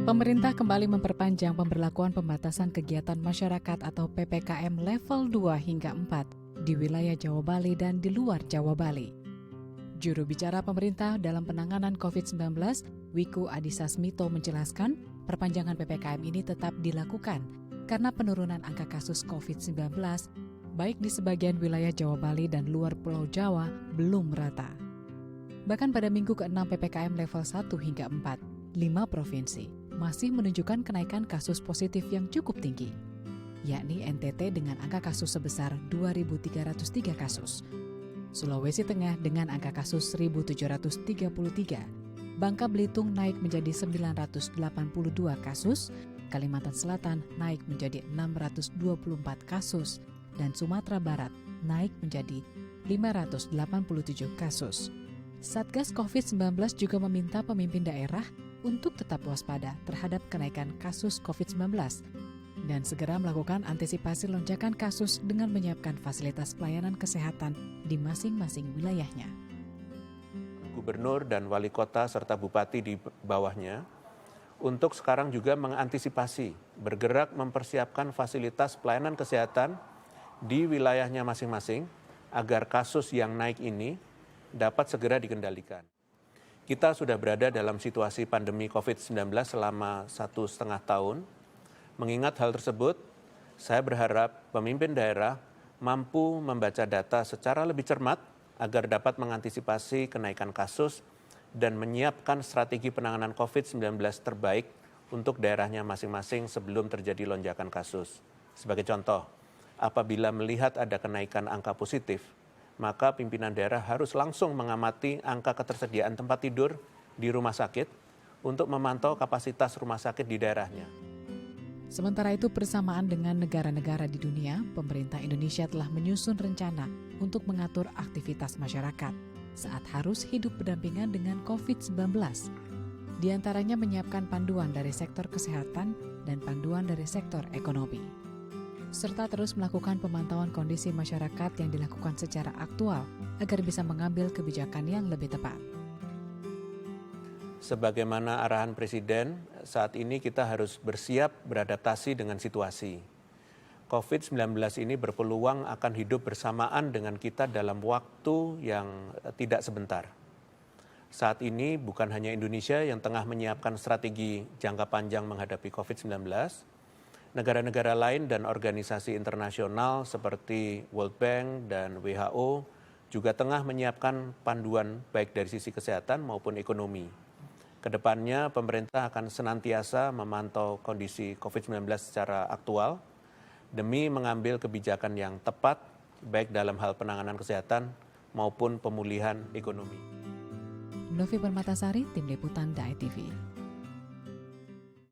Pemerintah kembali memperpanjang pemberlakuan pembatasan kegiatan masyarakat atau PPKM level 2 hingga 4 di wilayah Jawa Bali dan di luar Jawa Bali. Juru bicara pemerintah dalam penanganan COVID-19, Wiku Adhisa Smito menjelaskan, perpanjangan PPKM ini tetap dilakukan karena penurunan angka kasus COVID-19 baik di sebagian wilayah Jawa Bali dan luar Pulau Jawa belum merata. Bahkan pada minggu ke-6 PPKM level 1 hingga 4, 5 provinsi masih menunjukkan kenaikan kasus positif yang cukup tinggi, yakni NTT dengan angka kasus sebesar 2.303 kasus, Sulawesi Tengah dengan angka kasus 1.733, Bangka Belitung naik menjadi 982 kasus, Kalimantan Selatan naik menjadi 624 kasus, dan Sumatera Barat naik menjadi 587 kasus. Satgas COVID-19 juga meminta pemimpin daerah untuk tetap waspada terhadap kenaikan kasus COVID-19 dan segera melakukan antisipasi lonjakan kasus dengan menyiapkan fasilitas pelayanan kesehatan di masing-masing wilayahnya. Gubernur dan wali kota serta bupati di bawahnya untuk sekarang juga mengantisipasi, bergerak mempersiapkan fasilitas pelayanan kesehatan di wilayahnya masing-masing agar kasus yang naik ini dapat segera dikendalikan. Kita sudah berada dalam situasi pandemi COVID-19 selama 1,5 tahun. Mengingat hal tersebut, saya berharap pemimpin daerah mampu membaca data secara lebih cermat agar dapat mengantisipasi kenaikan kasus dan menyiapkan strategi penanganan COVID-19 terbaik untuk daerahnya masing-masing sebelum terjadi lonjakan kasus. Sebagai contoh, apabila melihat ada kenaikan angka positif, maka pimpinan daerah harus langsung mengamati angka ketersediaan tempat tidur di rumah sakit untuk memantau kapasitas rumah sakit di daerahnya. Sementara itu, bersamaan dengan negara-negara di dunia, pemerintah Indonesia telah menyusun rencana untuk mengatur aktivitas masyarakat saat harus hidup berdampingan dengan COVID-19. Di antaranya menyiapkan panduan dari sektor kesehatan dan panduan dari sektor ekonomi, serta terus melakukan pemantauan kondisi masyarakat yang dilakukan secara aktual agar bisa mengambil kebijakan yang lebih tepat. Sebagaimana arahan Presiden, saat ini kita harus bersiap beradaptasi dengan situasi. COVID-19 ini berpeluang akan hidup bersamaan dengan kita dalam waktu yang tidak sebentar. Saat ini bukan hanya Indonesia yang tengah menyiapkan strategi jangka panjang menghadapi COVID-19, negara-negara lain dan organisasi internasional seperti World Bank dan WHO juga tengah menyiapkan panduan baik dari sisi kesehatan maupun ekonomi. Kedepannya pemerintah akan senantiasa memantau kondisi COVID-19 secara aktual demi mengambil kebijakan yang tepat baik dalam hal penanganan kesehatan maupun pemulihan ekonomi. Novi Permatasari, Tim Liputan DAI TV.